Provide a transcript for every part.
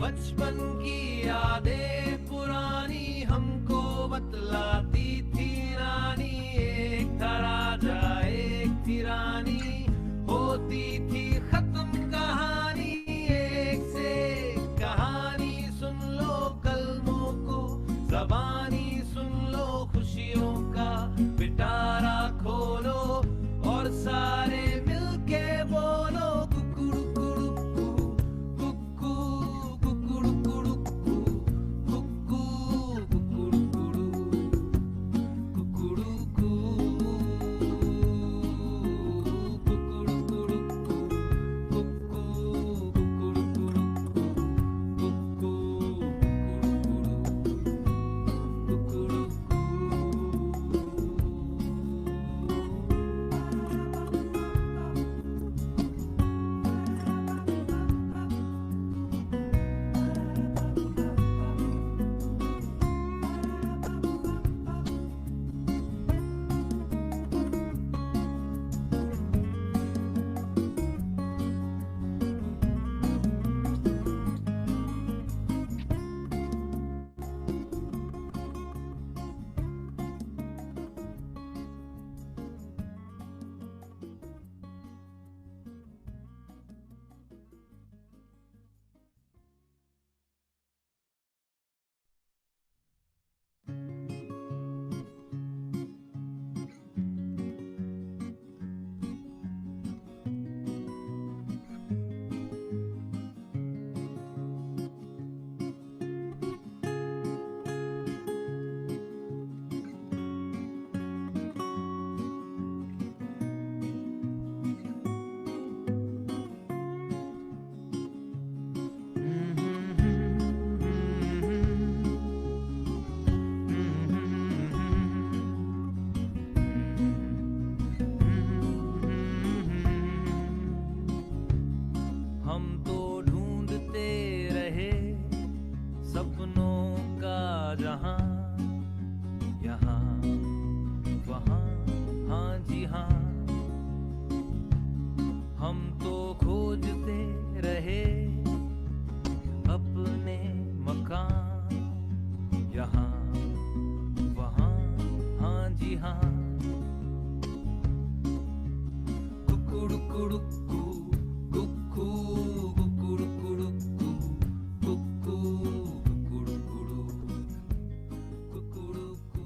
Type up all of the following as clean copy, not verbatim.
बचपन की यादें पुरानी हमको बतलाती थी रानी। एक था राजा एक थी रानी, होती थी खत्म कहानी। एक से कहानी सुन लो कलमों को, ज़बानी सुन लो खुशियों का पिटारा खोलो और सारे मिलके बोलो कुकुरुकुरुकु कुकु कुकुरुकुरुकु कुकु कुकुरुकुरु कुकुरुकु कुकुरुकुरुकु कुकु हम तो ढूंढते रहे सपनों का जहां, यहाँ वहाँ हाँ जी हाँ। हम तो खोजते रहे अपने मकान, यहाँ वहाँ हाँ जी हाँ। कुकुरुकुरुकु Kuku कुकुरुकुरुकु Kuku कुकुरुकुरु कुकुरुकु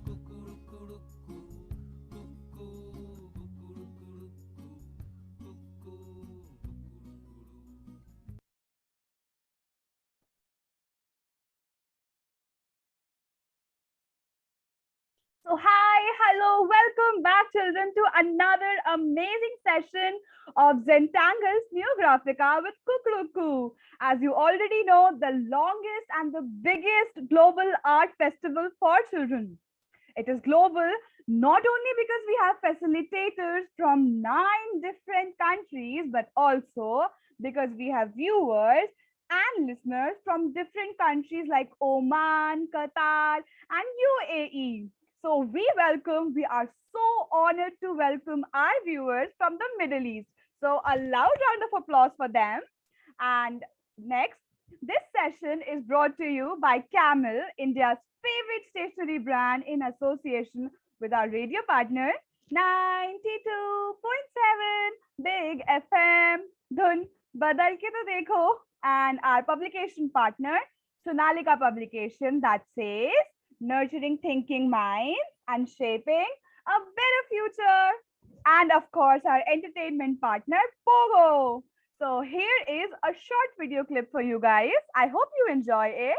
कुकुरुकुरुकु Kuku कुकुरुकुरुकु Kuku. So hi, hello, welcome back children to another amazing session of Zentangles Neurographica with Kukuruku. As you already know, the longest and the biggest global art festival for children. It is global not only because we have facilitators from 9 different countries, but also because we have viewers and listeners from different countries like Oman, Qatar, and UAE. So we are so honored to welcome our viewers from the Middle East. So a loud round of applause for them. And next, this session is brought to you by Camel, India's favorite stationery brand, in association with our radio partner, 92.7 Big FM, Dhun Badal ke to dekho, and our publication partner, Sonalika Publication, that says, nurturing thinking minds and shaping a better future. And of course, our entertainment partner, Pogo. So here is a short video clip for you guys. I hope you enjoy it.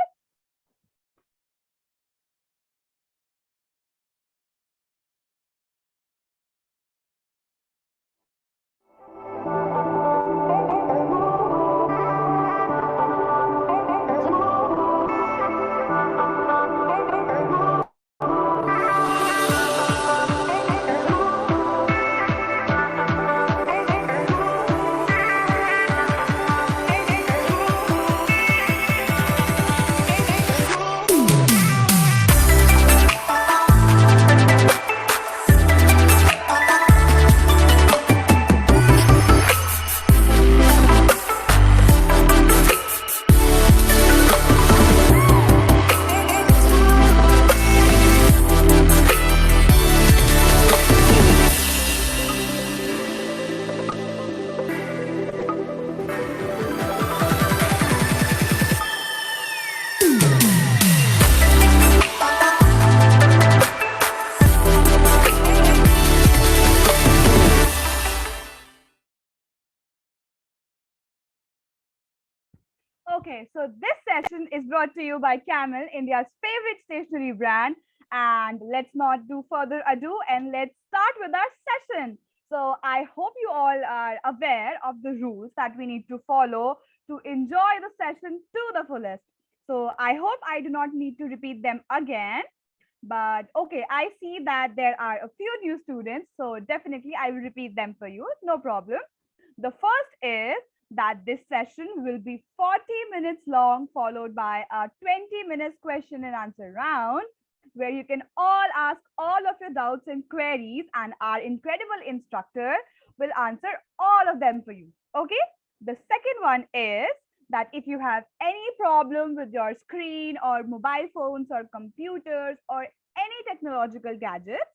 Okay, so this session is brought to you by Camel, India's favorite stationery brand. And let's not do further ado and let's start with our session. So, I hope you all are aware of the rules that we need to follow to enjoy the session to the fullest. So, I hope I do not need to repeat them again. But okay, I see that there are a few new students, so definitely I will repeat them for you, no problem. The first is that this session will be 40 minutes long, followed by a 20 minutes question and answer round, where you can all ask all of your doubts and queries, and our incredible instructor will answer all of them for you. Okay? The second one is that if you have any problem with your screen or mobile phones or computers or any technological gadgets,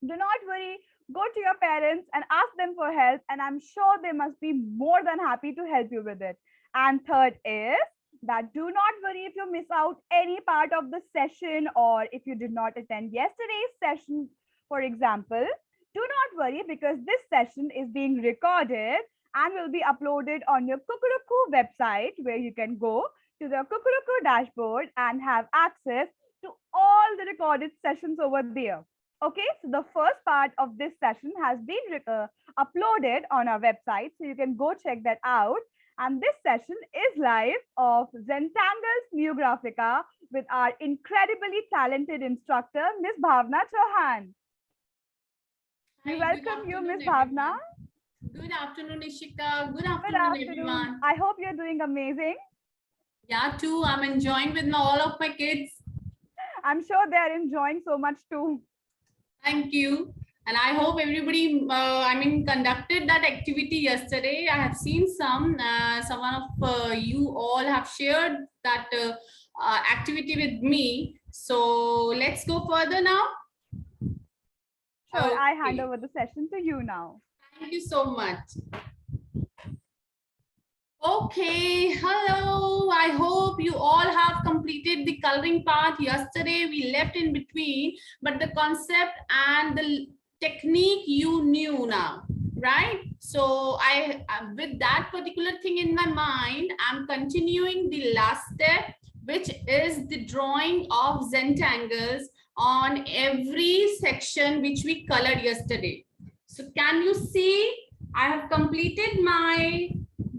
do not worry. Go to your parents and ask them for help, and I'm sure they must be more than happy to help you with it. And third is that do not worry if you miss out any part of the session or if you did not attend yesterday's session, for example. Do not worry because this session is being recorded and will be uploaded on your Kukuruku website, where you can go to the Kukuruku dashboard and have access to all the recorded sessions over there. Okay, so the first part of this session has been uploaded on our website, so you can go check that out. And this session is live of Zentangles Neurographica with our incredibly talented instructor, Miss Bhavna Chauhan. We Hi, good welcome you, afternoon, Miss Bhavna. everyone. Good afternoon, Ishika. Good Good afternoon, afternoon. everyone. I hope you're doing amazing. Yeah, too. I'm enjoying with all of my kids. I'm sure they're enjoying so much too. Thank you. And I hope everybody, conducted that activity yesterday. I have seen some of you all have shared that activity with me. So let's go further now. Sure, I hand Okay. over the session to you now. Thank you so much. Okay, hello. I hope you all have completed the coloring part. Yesterday we left in between, but the concept and the technique you knew now, right? So with that particular thing in my mind, I'm continuing the last step, which is the drawing of Zentangles on every section which we colored yesterday. So can you see? I have completed my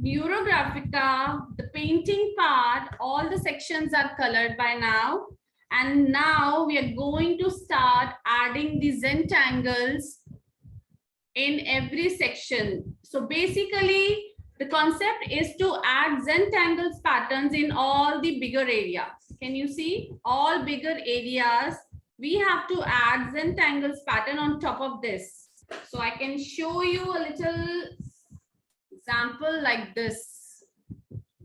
Neurographica, the painting part, all the sections are colored by now. And now we are going to start adding the Zentangles in every section. So basically, the concept is to add Zentangles patterns in all the bigger areas. Can you see? All bigger areas, we have to add Zentangles pattern on top of this. So I can show you a little example like this.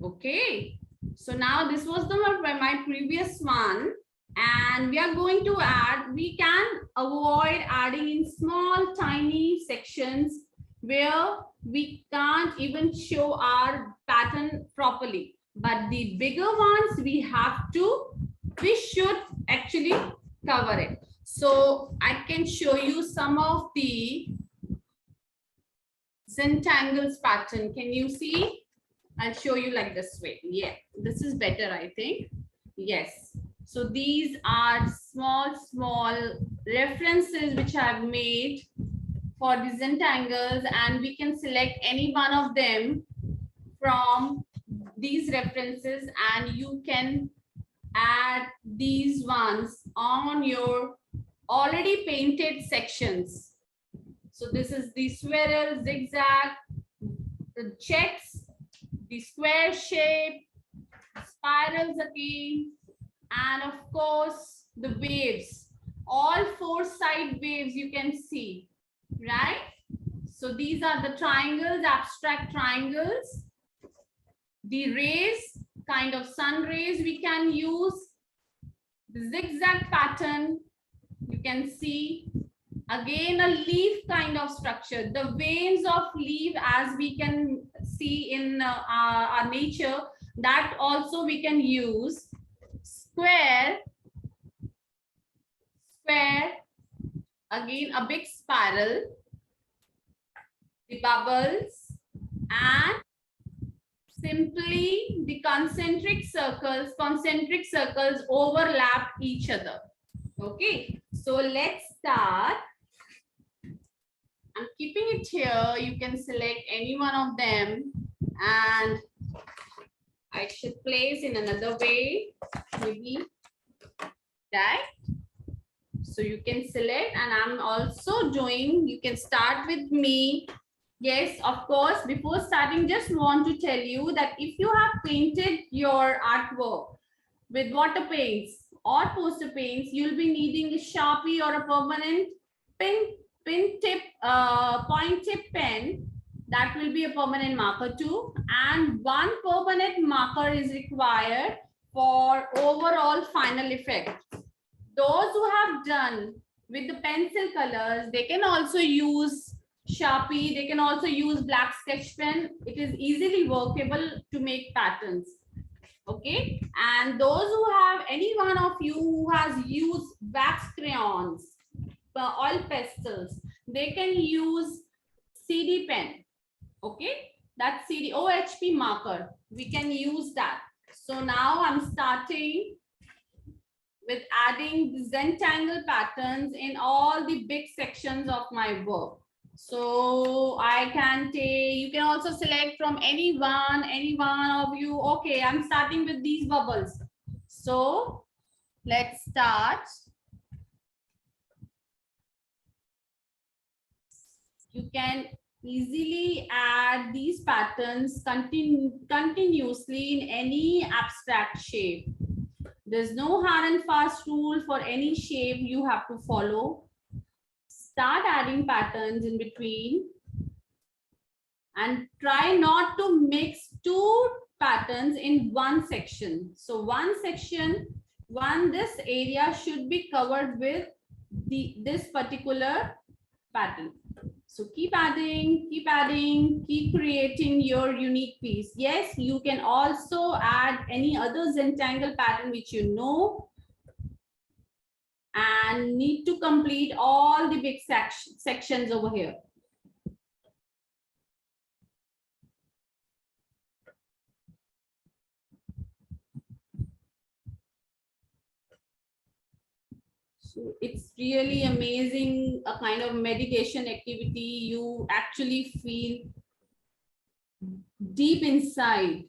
Okay, so now this was my previous one, and we are going to add, we can avoid adding in small tiny sections where we can't even show our pattern properly, but the bigger ones we should actually cover it. So I can show you some of the Zentangles pattern. Can you see? I'll show you like this way. Yeah, this is better, I think. Yes. So these are small references which I've made for the Zentangles, and we can select any one of them from these references, and you can add these ones on your already painted sections. So this is the swirl, zigzag, the checks, the square shape, spirals again, and of course the waves. All four side waves you can see, right? So these are the triangles, abstract triangles. The rays, kind of sun rays we can use. The zigzag pattern, you can see. Again, a leaf kind of structure. The veins of leaf, as we can see in our nature, that also we can use. Square, again a big spiral, the bubbles, and Simply the concentric circles overlap each other. Okay, so let's start. I'm keeping it here. You can select any one of them and I should place in another way, maybe that. So you can select, and I'm also doing, you can start with me. Yes, of course, before starting, just want to tell you that if you have painted your artwork with water paints or poster paints, you'll be needing a Sharpie or a permanent pin tip, point tip pen. That will be a permanent marker too. And one permanent marker is required for overall final effect. Those who have done with the pencil colors, they can also use Sharpie, they can also use black sketch pen. It is easily workable to make patterns. Okay, and those who have, any one of you who has used wax crayons, oil pastels, they can use CD pen. Okay, that's CD OHP marker. We can use that. So now I'm starting with adding the Zentangle patterns in all the big sections of my work. So I can take, you can also select from any one of you. Okay, I'm starting with these bubbles. So let's start. You can easily add these patterns continuously in any abstract shape. There's no hard and fast rule for any shape you have to follow. Start adding patterns in between and try not to mix two patterns in one section. So one section, this area should be covered with this particular pattern. So keep adding, keep creating your unique piece. Yes, you can also add any other Zentangle pattern which you know and need to complete all the big sections over here. So it's really amazing, a kind of meditation activity. You actually feel deep inside.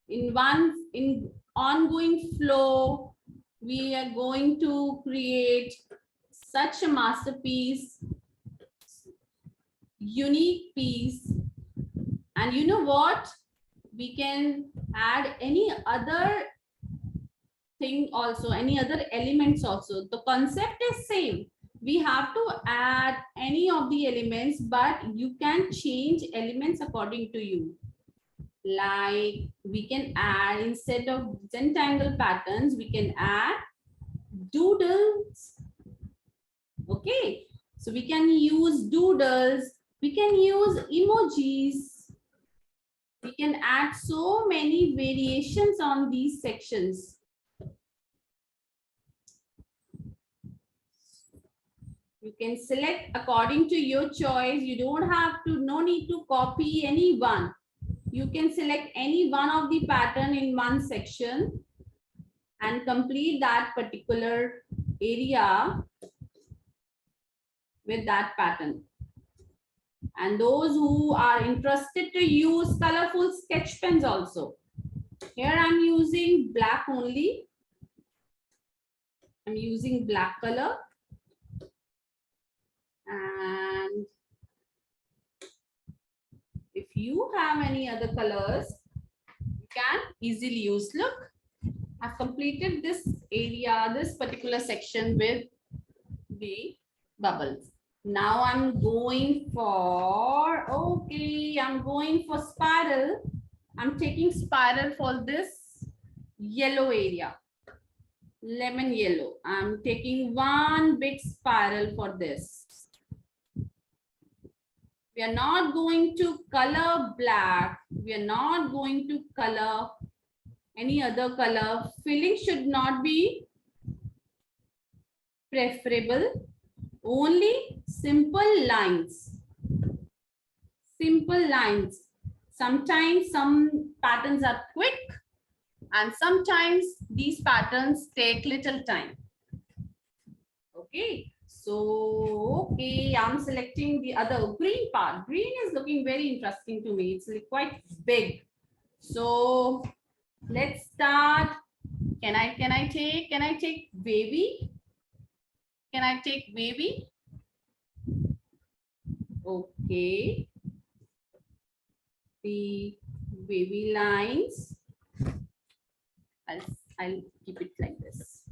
In ongoing flow, we are going to create such a masterpiece, unique piece. And you know what? We can add any other thing also, any other elements also. The concept is same. We have to add any of the elements, but you can change elements according to you. Like we can add, instead of Zentangle patterns, we can add doodles. Okay, so we can use doodles, we can use emojis, we can add so many variations on these sections. You can select according to your choice. You don't have to, no need to copy any one. You can select any one of the pattern in one section and complete that particular area with that pattern. And those who are interested to use colorful sketch pens also. Here I'm using black only. I'm using black color. And if you have any other colors, you can easily use. Look, I've completed this area, this particular section with the bubbles. Now I'm going for, okay, I'm going for spiral. I'm taking spiral for this yellow area, lemon yellow. I'm taking one big spiral for this. We are not going to color black. We are not going to color any other color. Filling should not be preferable. Only simple lines. Simple lines. Sometimes some patterns are quick and sometimes these patterns take little time. Okay, so okay, I'm selecting the other green part. Green is looking very interesting to me. It's like quite big. So let's start. Can I take wavy? Can I take wavy? Okay. The wavy lines. I'll keep it like this.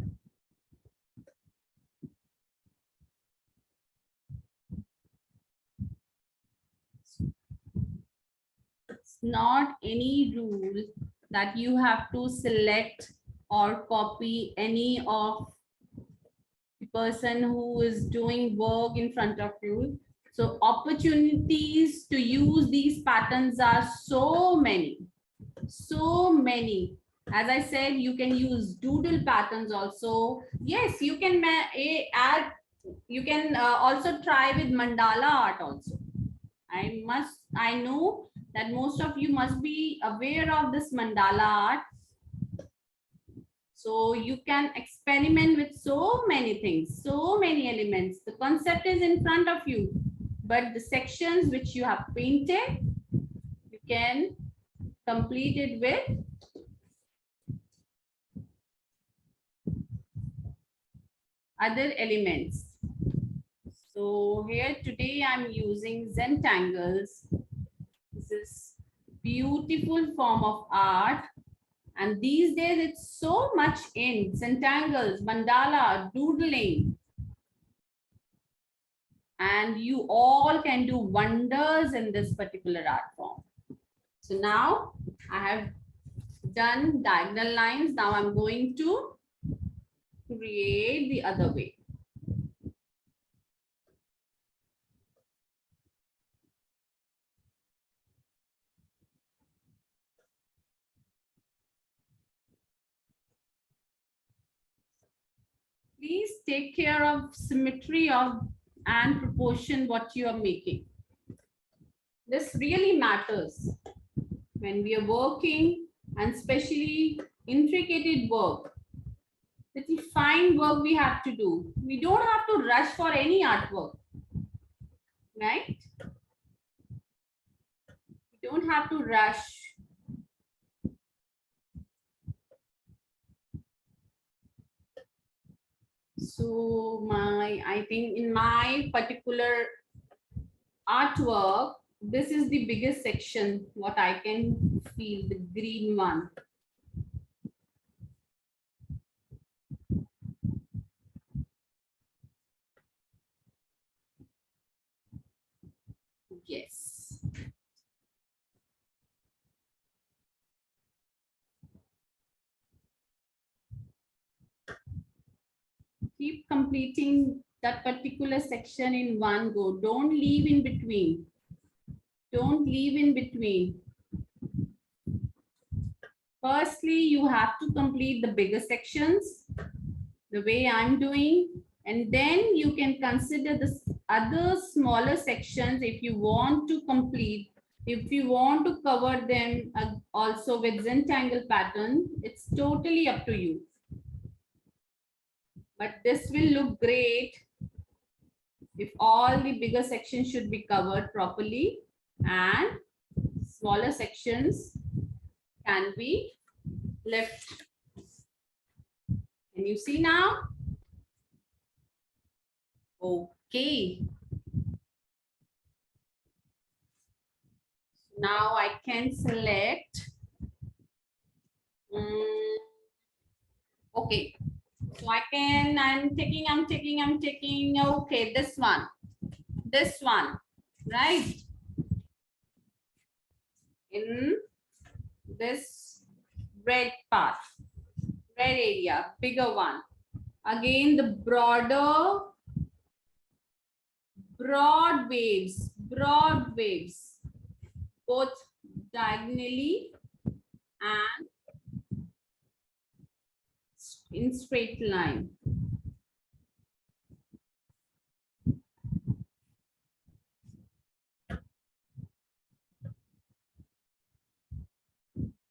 It's not any rule that you have to select or copy any of the person who is doing work in front of you. So opportunities to use these patterns are so many. So many. As I said, you can use doodle patterns also. Yes, you can add, you can also try with mandala art also. I know that most of you must be aware of this mandala art. So you can experiment with so many things, so many elements. The concept is in front of you, but the sections which you have painted, you can complete it with other elements. So here today I'm using Zentangles. This is beautiful form of art. And these days it's so much in Zentangles, mandala, doodling. And you all can do wonders in this particular art form. So now I have done diagonal lines. Now I'm going to create the other way. Please take care of symmetry of and proportion what you are making. This really matters when we are working, and especially intricate work. Pretty fine work we have to do. We don't have to rush for any artwork, right? We don't have to rush. So I think in my particular artwork, this is the biggest section, what I can feel, the green one. Yes. Keep completing that particular section in one go. Don't leave in between. Don't leave in between. Firstly, you have to complete the bigger sections the way I'm doing, and then you can consider the other smaller sections if you want to complete. If you want to cover them also with Zentangle pattern, it's totally up to you. But this will look great if all the bigger sections should be covered properly and smaller sections can be left. Can you see now? Okay. Now I can select. Okay. So I can, I'm taking, okay, this one, right? In this red part, red area, bigger one. Again, the broad waves, both diagonally and in straight line.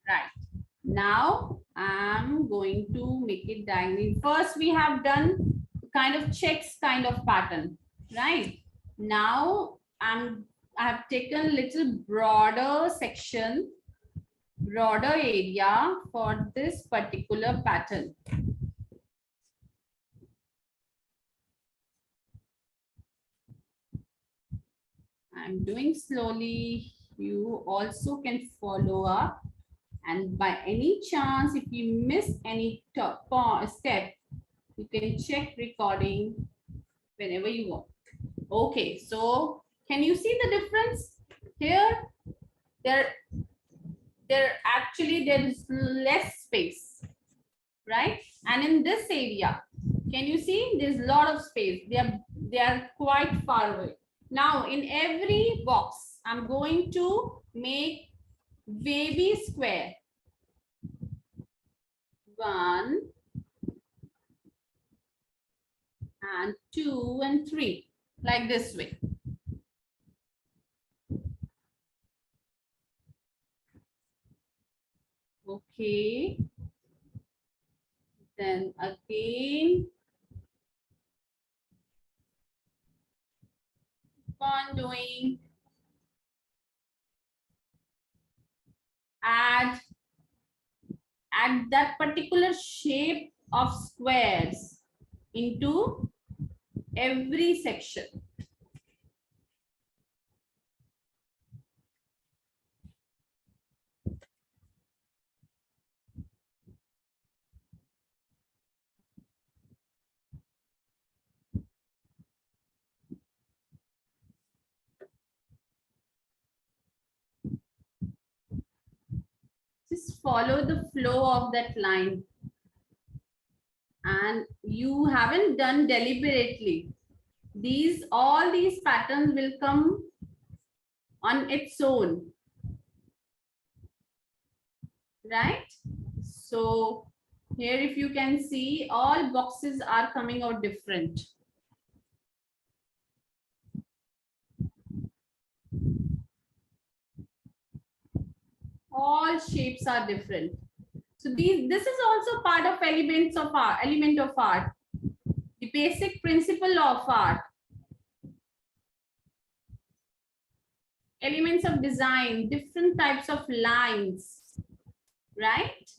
Right. Now I'm going to make it diagonal. First, we have done kind of checks kind of pattern, right? Now I have taken little broader section, broader area for this particular pattern. I'm doing slowly. You also can follow up. And by any chance, if you miss any step, you can check recording whenever you want. Okay, so can you see the difference here? There actually there is less space, right? And in this area, can you see there's a lot of space? They are quite far away. Now in every box, I'm going to make wavy square. 1 and 2 and 3, like this way. Okay. Then again, keep on doing. Add that particular shape of squares into every section. Just follow the flow of that line. And you haven't done deliberately. All these patterns will come on its own. Right? So here, if you can see, all boxes are coming out different. All shapes are different. So this is also part of element of art, the basic principle of art, elements of design, different types of lines, right?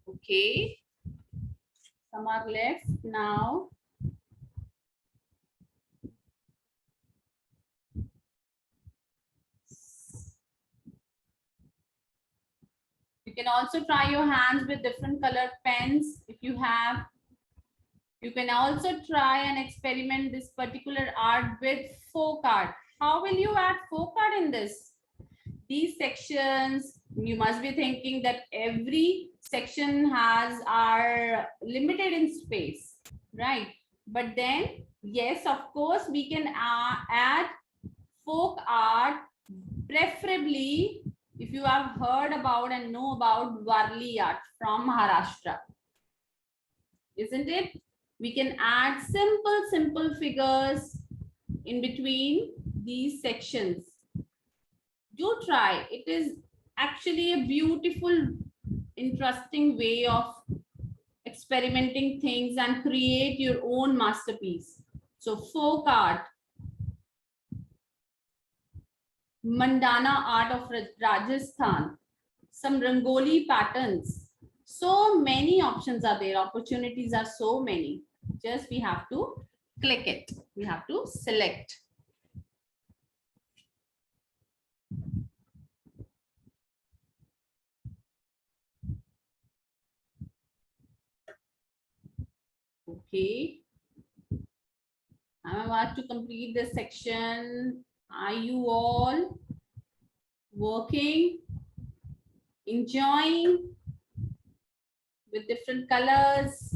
Okay, some are left now. You can also try your hands with different colored pens if you have. You can also try and experiment this particular art with folk art. How will you add folk art in this? These sections, you must be thinking that every section are limited in space, right? But then, yes, of course, we can add folk art, preferably if you have heard about and know about Warli art from Maharashtra, isn't it? We can add simple figures in between these sections. Do try. It is actually a beautiful, interesting way of experimenting things and create your own masterpiece. So folk art, mandana art of Rajasthan, some Rangoli patterns. So many options are there. Opportunities are so many. Just we have to click it. We have to select. Okay. I'm about to complete this section. Are you all working, enjoying with different colors,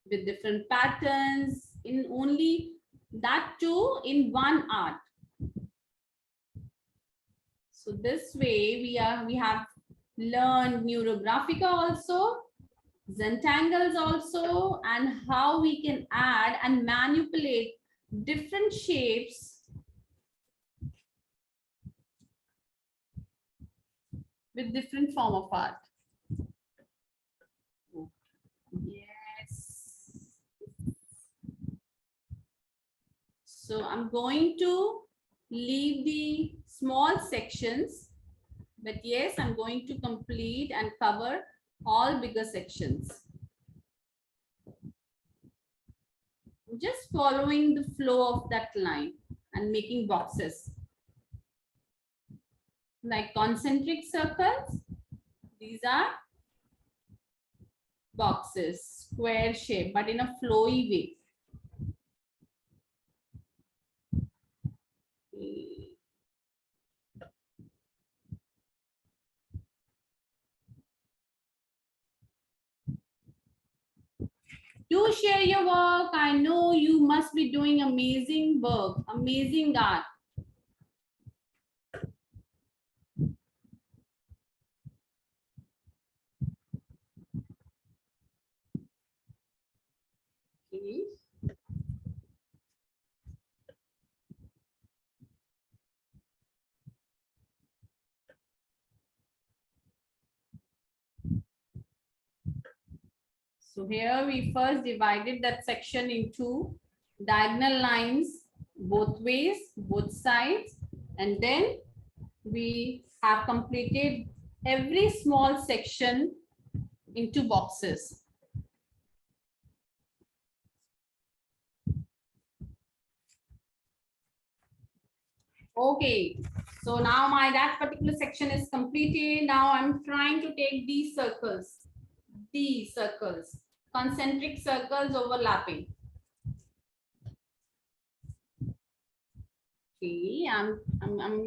with different patterns, in only that too in one art? So this way we have learned Neurographica also, Zentangles also, and how we can add and manipulate different shapes with different form of art. Yes. So I'm going to leave the small sections, but yes, I'm going to complete and cover all bigger sections. Just following the flow of that line and making boxes. Like concentric circles, these are boxes, square shape, but in a flowy way. Do share your work. I know you must be doing amazing work, amazing art. Okay. So here we first divided that section into diagonal lines both ways, both sides, and then we have completed every small section into boxes. Okay, so now that particular section is completed. Now I'm trying to take these circles, concentric circles overlapping. Okay, I'm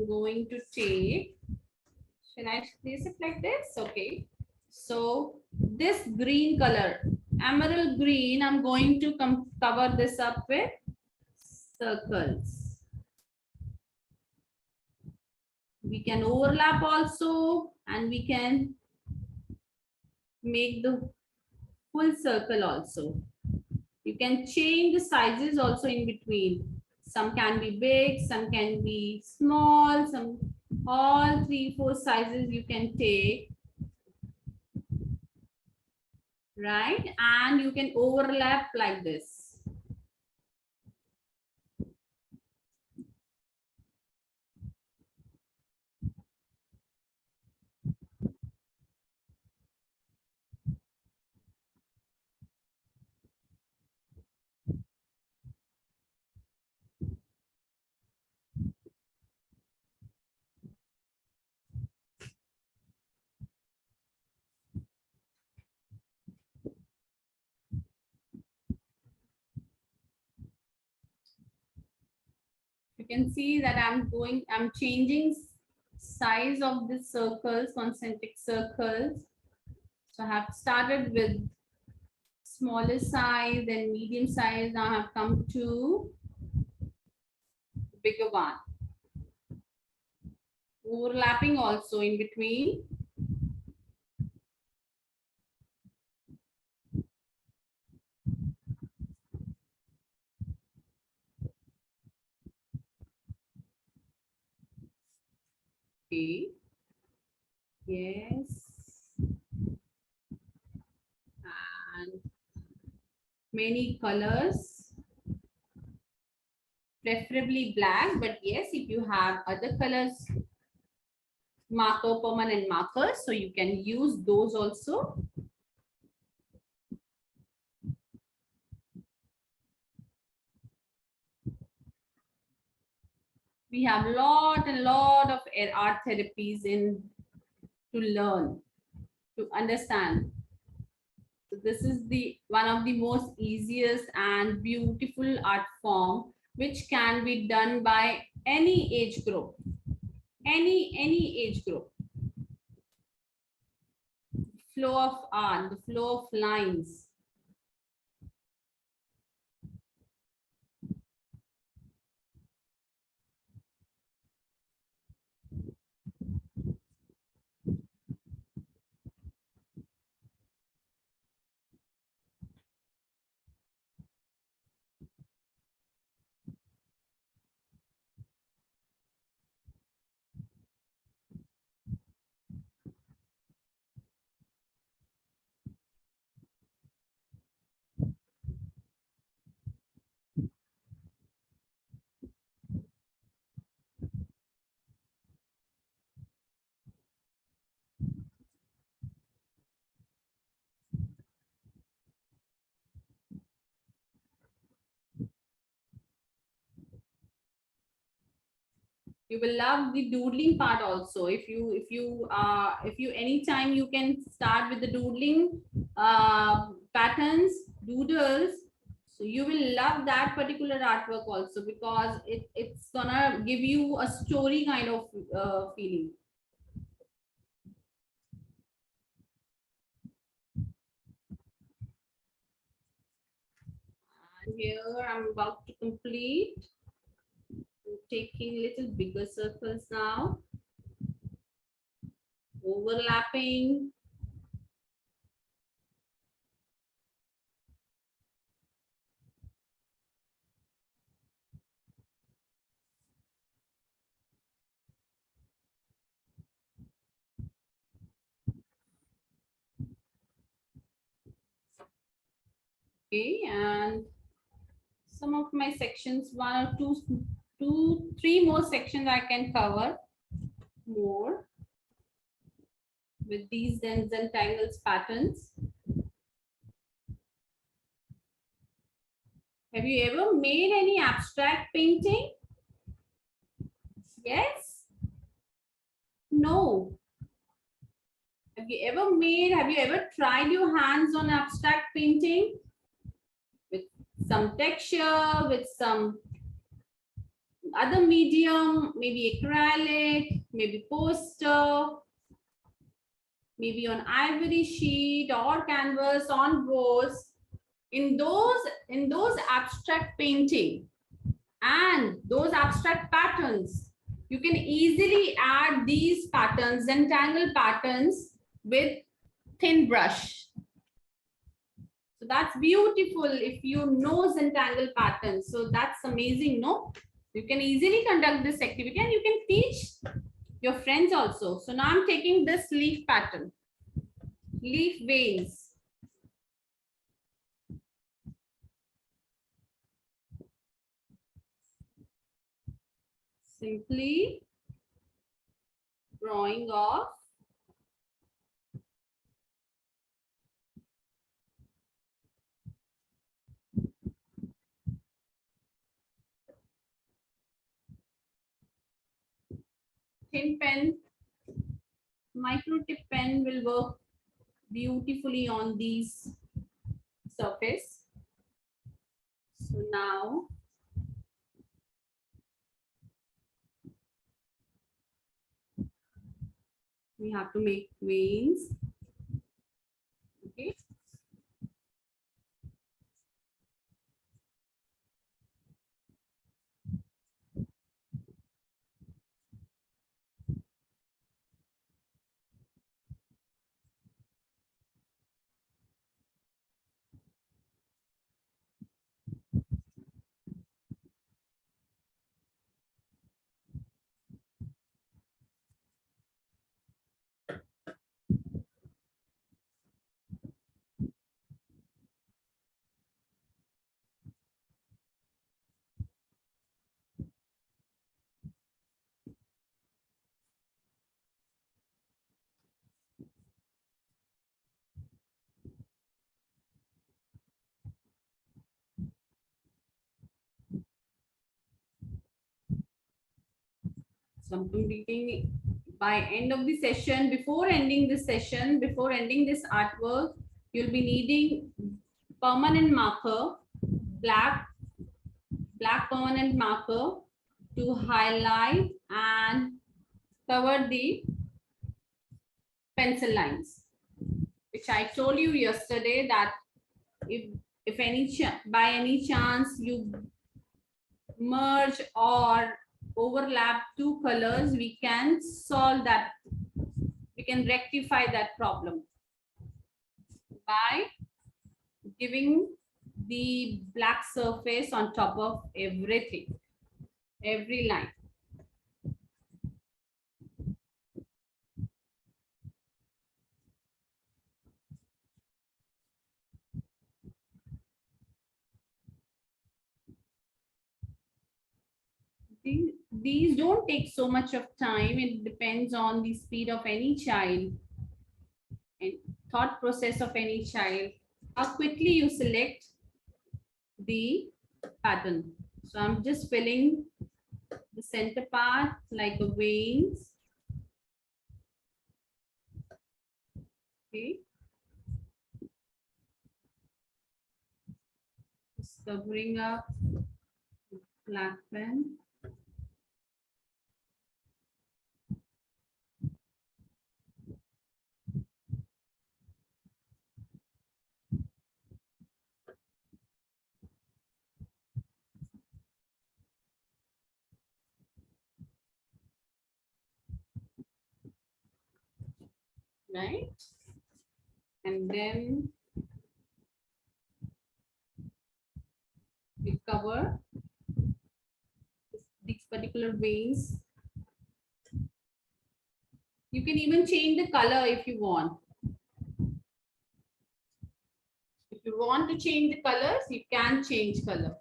going to take, should I place it like this? Okay. So this green color, emerald green, I'm going to cover this up with circles. We can overlap also, and we can make the full circle also. You can change the sizes also in between. Some can be big, some can be small, some all 3-4 sizes you can take, right? And you can overlap like this. You can see that I'm changing size of the circles, concentric circles. So I have started with smaller size, then medium size. Now I have come to bigger one. Overlapping also in between. Okay. Yes. And many colors, preferably black, but yes, if you have other colors, permanent markers, so you can use those also. We have lot of art therapies to learn, to understand. So this is the one of the most easiest and beautiful art form which can be done by any age group, any age group. Flow of art, the flow of lines. You will love the doodling part also. If you anytime you can start with the doodling patterns, doodles. So you will love that particular artwork also, because it's gonna give you a story kind of feeling. And here I'm about to complete. I'm taking little bigger circles now, overlapping. Okay, and some of my sections, one or two, three more sections I can cover more with these Zentangles patterns. Have you ever made any abstract painting? Yes? No. Have you ever tried your hands on abstract painting? With some texture, with some other medium, maybe acrylic, maybe poster, maybe on ivory sheet or canvas on boards. In those abstract painting and those abstract patterns, you can easily add these patterns, Zentangle patterns, with thin brush. So that's beautiful if you know Zentangle patterns. So that's amazing, no? You can easily conduct this activity and you can teach your friends also. So now I'm taking this leaf pattern, leaf veins. Simply drawing off thin pen, micro tip pen will work beautifully on these surface. So now we have to make veins. Okay. So I'm completing by end of the session. Before ending this session, before ending this artwork, you'll be needing permanent marker, black permanent marker to highlight and cover the pencil lines, which I told you yesterday that if by any chance you merge or overlap two colors, we can solve that, we can rectify that problem by giving the black surface on top of everything, every line. These don't take so much of time. It depends on the speed of any child and thought process of any child, how quickly you select the pattern. So I'm just filling the center part like the veins. Okay. Just covering up black pen. Right? And then we cover these particular veins. You can even change the color if you want. If you want to change the colors, you can change color.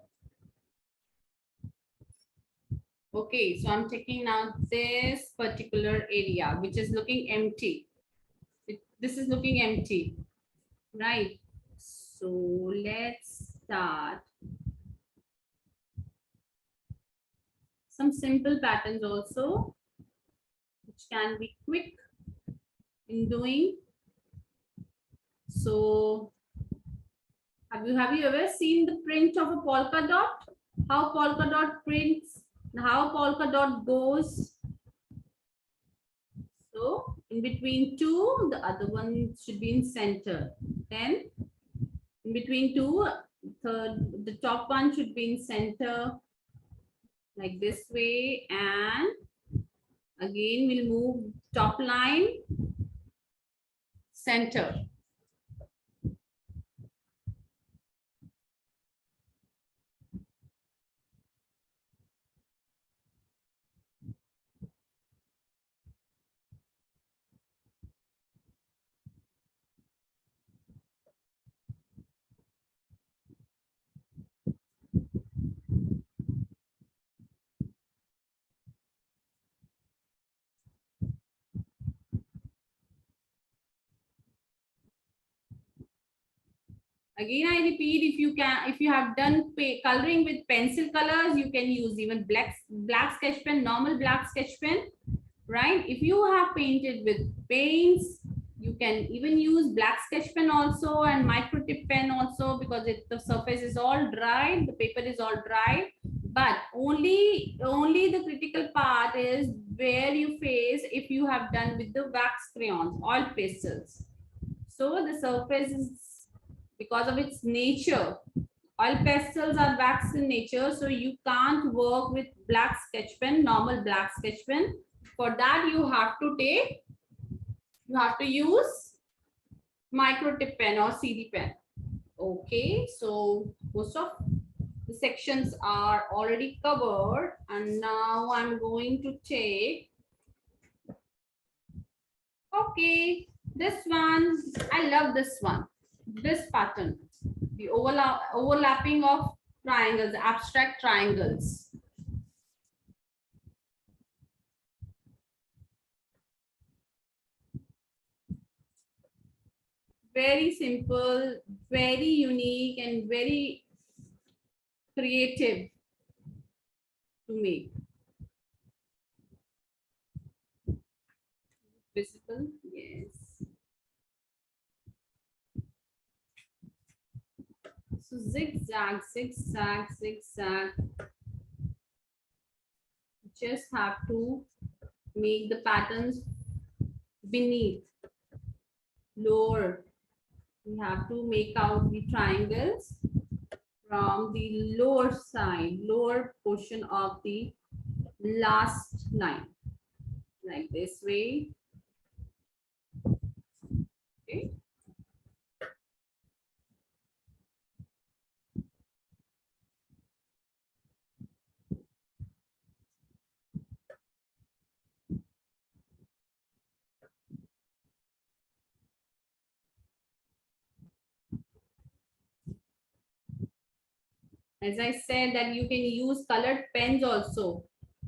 Okay, so I'm taking now this particular area, which is looking empty. This is looking empty, right? So let's start some simple patterns also, which can be quick in doing. So have you ever seen the print of a polka dot? How polka dot prints, how polka dot goes. So in between two, the other one should be in center. Then in between two, the top one should be in center like this way. And again, we'll move top line, center. Again, I repeat, if you have done coloring with pencil colors, you can use even black sketch pen, normal black sketch pen, right? If you have painted with paints, you can even use black sketch pen also and micro tip pen also, because the surface is all dry, the paper is all dry. But only the critical part is where you face if you have done with the wax crayons, oil pastels. So the surface is, because of its nature, oil pastels are wax in nature, so you can't work with black sketch pen, normal black sketch pen. For that, you have to use micro tip pen or CD pen. Okay, so most of the sections are already covered, and now I'm going to take, okay, this one. I love this one, this pattern, the overlapping of triangles, abstract triangles. Very simple, very unique, and very creative to make. Visible, yes. So zigzag, zigzag, zigzag. Just have to make the patterns beneath, lower. We have to make out the triangles from the lower side, lower portion of the last line, like this way. Okay. As I said, that you can use colored pens also.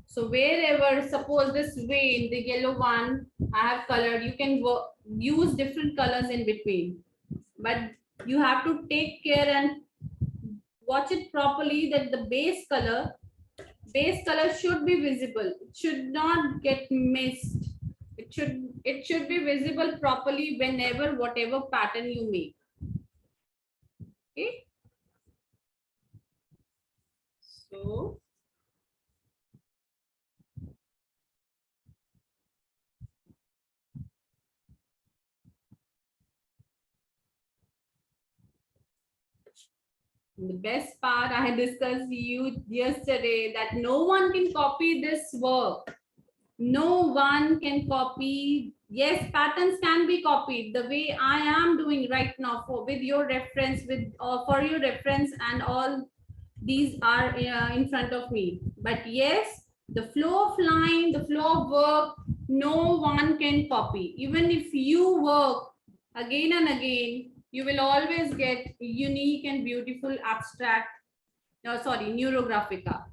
So wherever, suppose this vein, the yellow one, I have colored, you can use different colors in between. But you have to take care and watch it properly that the base color Base color should be visible. It should not get missed. It should be visible properly whenever whatever pattern you make. Okay. So the best part I had discussed you yesterday that no one can copy this work. No one can copy. Yes, patterns can be copied the way I am doing right now for with your reference, with for your reference, and all these are in front of me. But yes, the flow of line, the flow of work, no one can copy. Even if you work again and again, you will always get unique and beautiful abstract, sorry, Neurographica.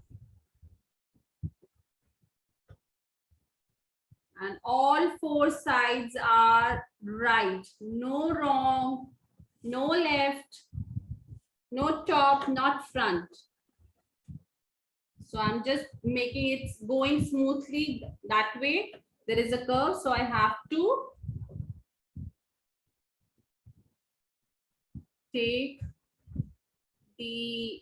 And all four sides are right, no wrong, no left, no top, not front. So I'm just making it going smoothly that way. There is a curve, so I have to take the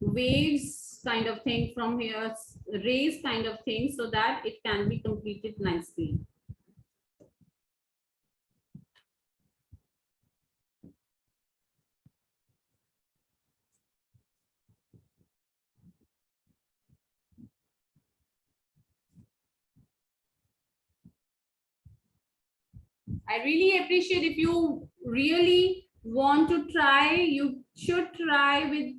waves kind of thing from here, raise kind of thing, so that it can be completed nicely. I really appreciate if you really want to try, you should try with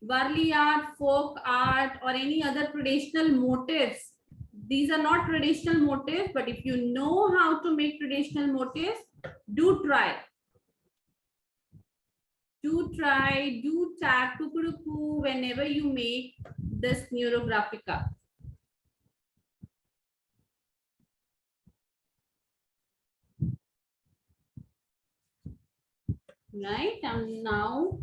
Varli art, folk art, or any other traditional motifs. These are not traditional motifs, but if you know how to make traditional motifs, do try. Do try, do tag kukuruku whenever you make this Neurographica. Right, and now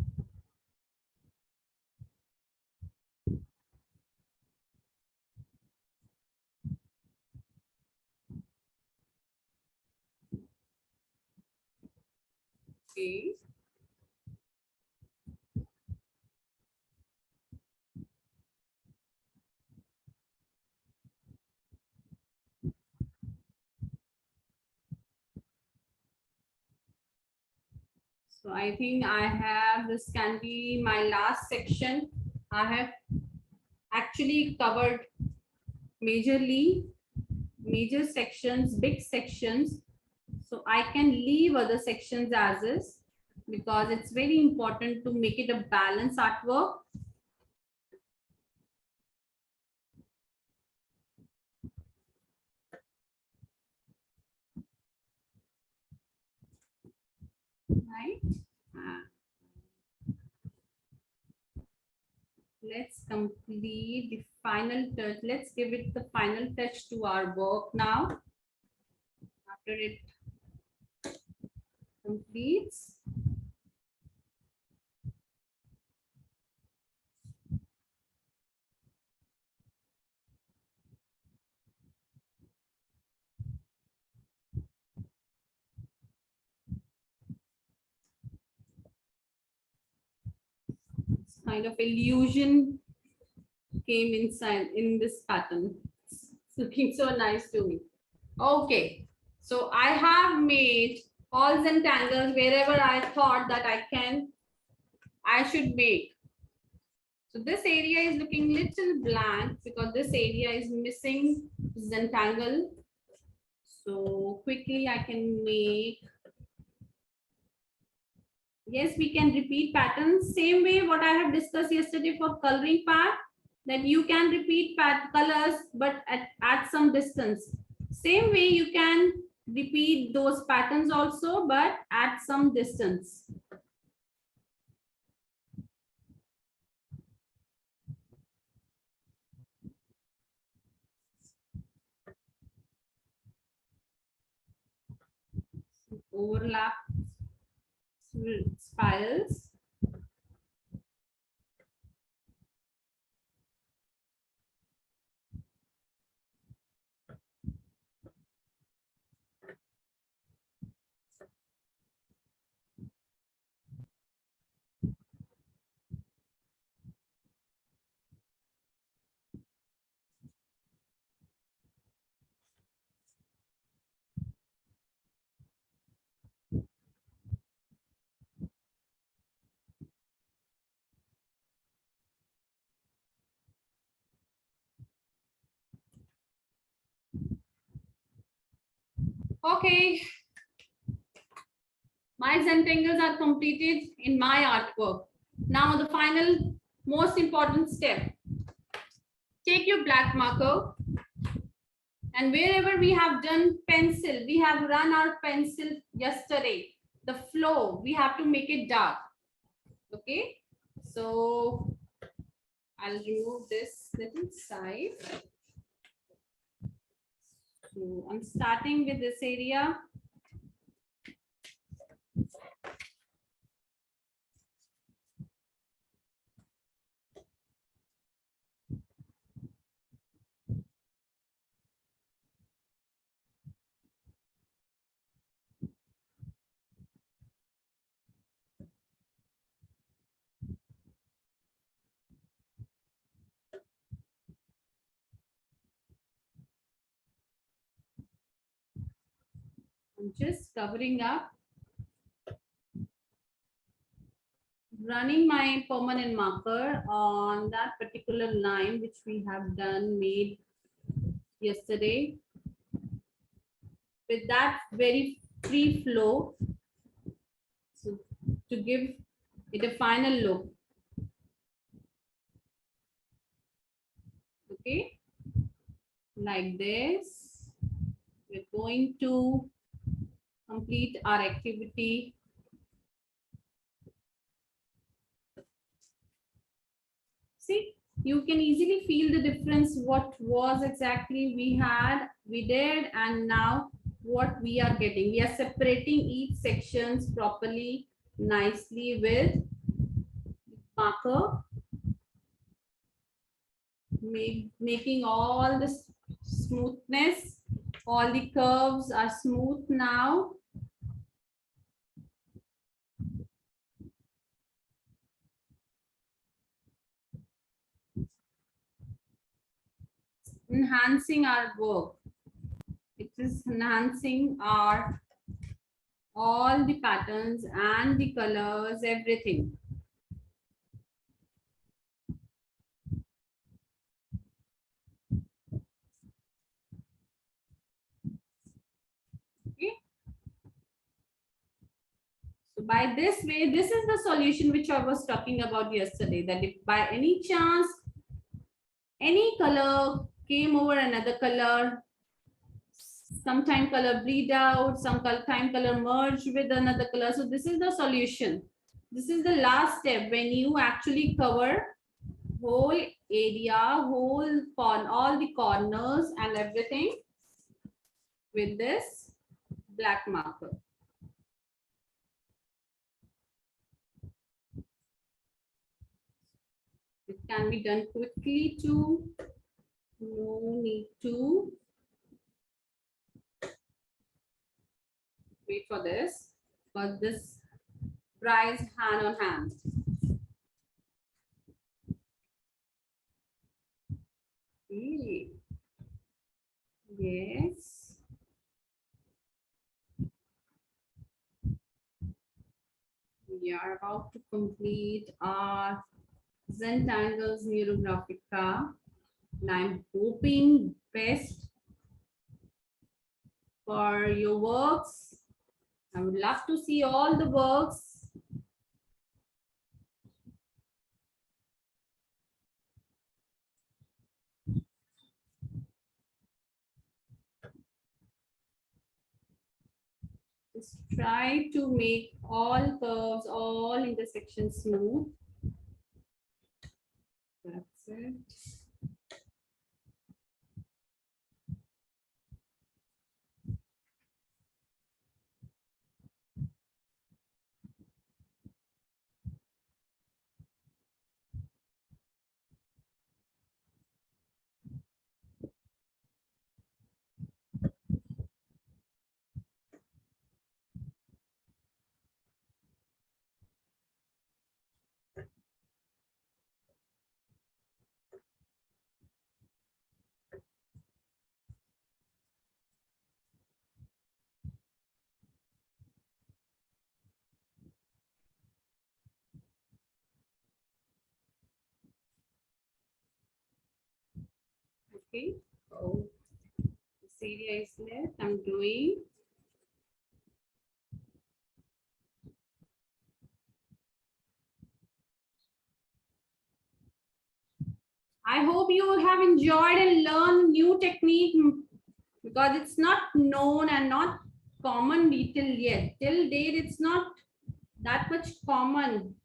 okay. So I think I have, this can be my last section. I have actually covered major sections, big sections. So I can leave other sections as is, because it's very important to make it a balanced artwork. Right. Let's complete the final touch. Let's give it the final touch to our work now. After it completes. It's kind of illusion came inside in this pattern. It's looking so nice to me. Okay, so I have made all Zentangles wherever I thought that I should make. So this area is looking little blank because this area is missing Zentangle. So quickly I can make. Yes, we can repeat patterns. Same way what I have discussed yesterday for coloring part, that you can repeat colors but at some distance. Same way you can repeat those patterns also, but at some distance. Overlap spirals. Okay, my Zentangles are completed in my artwork. Now the final most important step. Take your black marker and wherever we have done pencil, we have run our pencil yesterday. The flow, we have to make it dark. Okay, so I'll remove this little side. So I'm starting with this area. I'm just covering up, running my permanent marker on that particular line which we have made yesterday with that very free flow, so to give it a final look. Okay, like this, we're going to complete our activity. See, you can easily feel the difference what was exactly we did and now what we are getting. We are separating each sections properly, nicely with marker, making all the smoothness, all the curves are smooth now. Enhancing our work. It is enhancing our all the patterns and the colors, everything. Okay. So by this way, this is the solution which I was talking about yesterday, that if by any chance any color came over another color, sometime color bleed out, time color merge with another color. So this is the solution. This is the last step when you actually cover whole area, all the corners and everything with this black marker. It can be done quickly too. No need to wait for this, but this rise hand on hand. Okay. Yes. We are about to complete our Zentangles Neurographica, and I'm hoping best for your works. I would love to see all the works. Just try to make all curves, all intersections smooth. That's it. Okay. So this area is left. I'm doing I hope you have enjoyed and learned new technique because it's not known and not common till yet. Till date, it's not that much common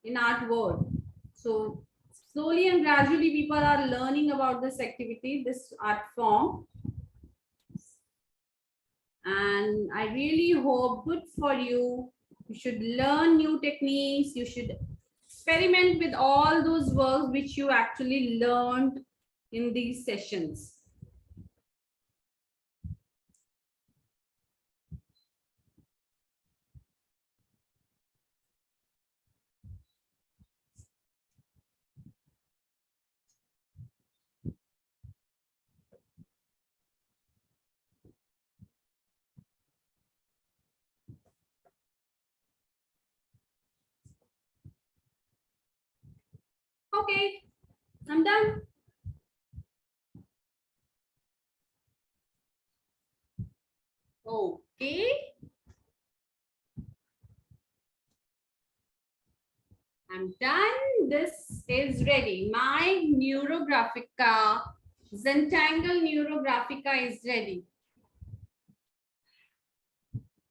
in art world. So slowly and gradually people are learning about this activity, this art form. And I really hope good for you. You should learn new techniques. You should experiment with all those works which you actually learned in these sessions. Okay, I'm done. Okay. I'm done. This is ready. My Neurographica, Zentangle Neurographica is ready.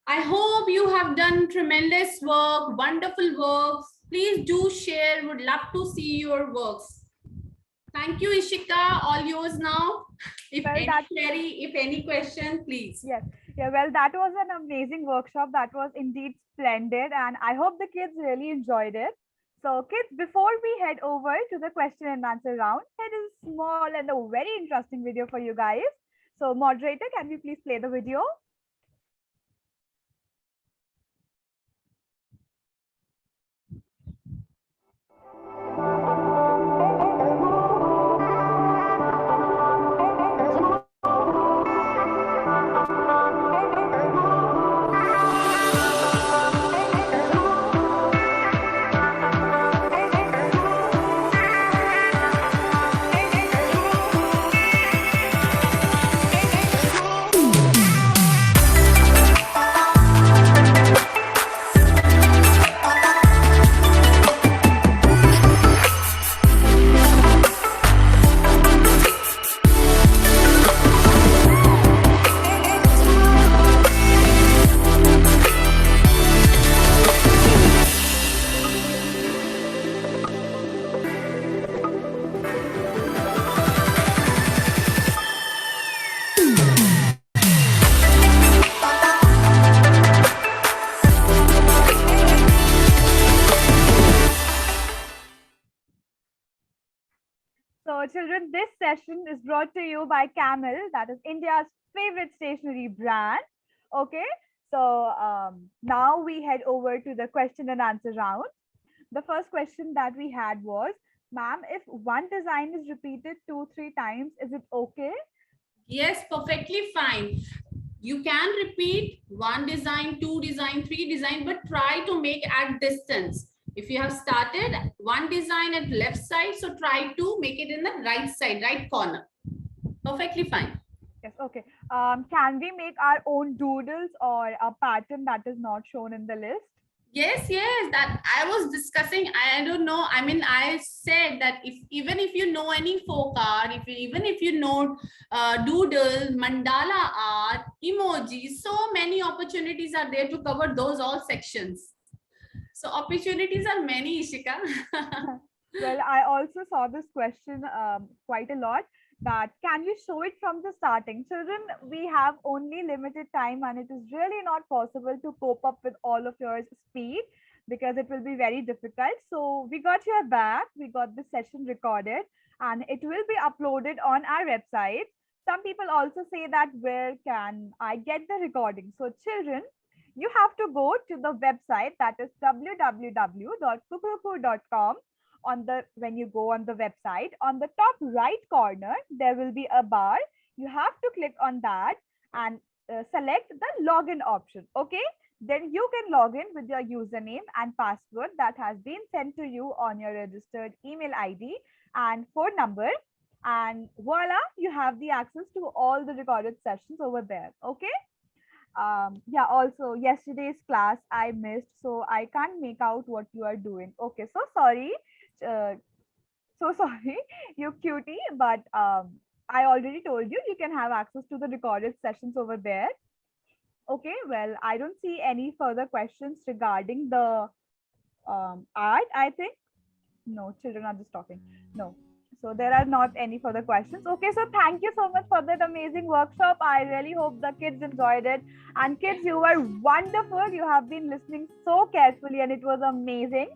I hope you have done tremendous work, wonderful works. Please do share. Would love to see your works. Thank you, Ishika. All yours now. If Well, any that- query, if any question, please. Yes. Yeah, well, that was an amazing workshop. That was indeed splendid. And I hope the kids really enjoyed it. So, kids, before we head over to the question and answer round, here is a small and a very interesting video for you guys. So, moderator, can we please play the video? So, children, this session is brought to you by Camel, that is India's favorite stationery brand. Okay, so now we head over to the question and answer round. The first question that we had was, ma'am, if one design is repeated 2-3 times, is it okay? Yes, perfectly fine. You can repeat one design, two design, three design, but try to make at distance. If you have started one design at left side, so try to make it in the right side, right corner. Perfectly fine. Yes, okay. Can we make our own doodles or a pattern that is not shown in the list? Yes, that I was discussing. I don't know. I mean, I said that even if you know any folk art, even if you know doodle, mandala art, emojis, so many opportunities are there to cover those all sections. So opportunities are many, Ishika. Well, I also saw this question quite a lot, that can you show it from the starting? Children, we have only limited time and it is really not possible to cope up with all of your speed because it will be very difficult. So we got your back, we got the session recorded and it will be uploaded on our website. Some people also say that where can I get the recording? So children, you have to go to the website, that is www.kukruku.com. When you go on the website, on the top right corner there will be a bar. You have to click on that and select the login option. Okay, then you can log in with your username and password that has been sent to you on your registered email ID and phone number, and voila, you have the access to all the recorded sessions over there. Okay. Yeah, also yesterday's class I missed, so I can't make out what you are doing. Okay, so sorry. uh, so sorry, you cutie, but I already told you you can have access to the recorded sessions over there. Okay, well, I don't see any further questions regarding the art, I think. No, children are just talking. No. So there are not any further questions. Okay, so thank you so much for that amazing workshop. I really hope the kids enjoyed it. And kids, you were wonderful. You have been listening so carefully and it was amazing.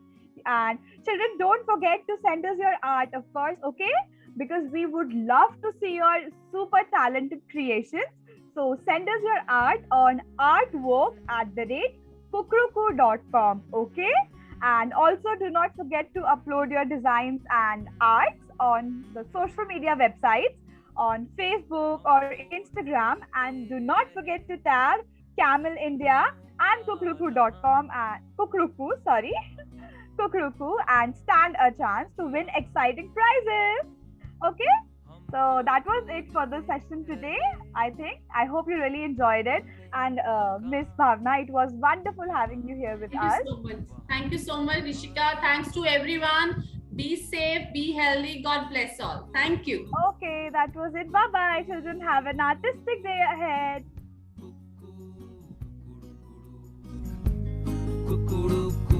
And children, don't forget to send us your art, of course, okay? Because we would love to see your super talented creations. So send us your art on artwork@kukuruku.com, okay? And also do not forget to upload your designs and arts on the social media websites on Facebook or Instagram. And do not forget to tag Camel India and kukuruku.com and Kukuruku and stand a chance to win exciting prizes. Okay? So that was it for the session today, I think. I hope you really enjoyed it. And Miss Bhavna, it was wonderful having you here with us. Thank you so much. Thank you so much, Rishika. Thanks to everyone. Be safe, be healthy. God bless all. Thank you. Okay, that was it. Bye bye, children. Have an artistic day ahead. Kukuruku.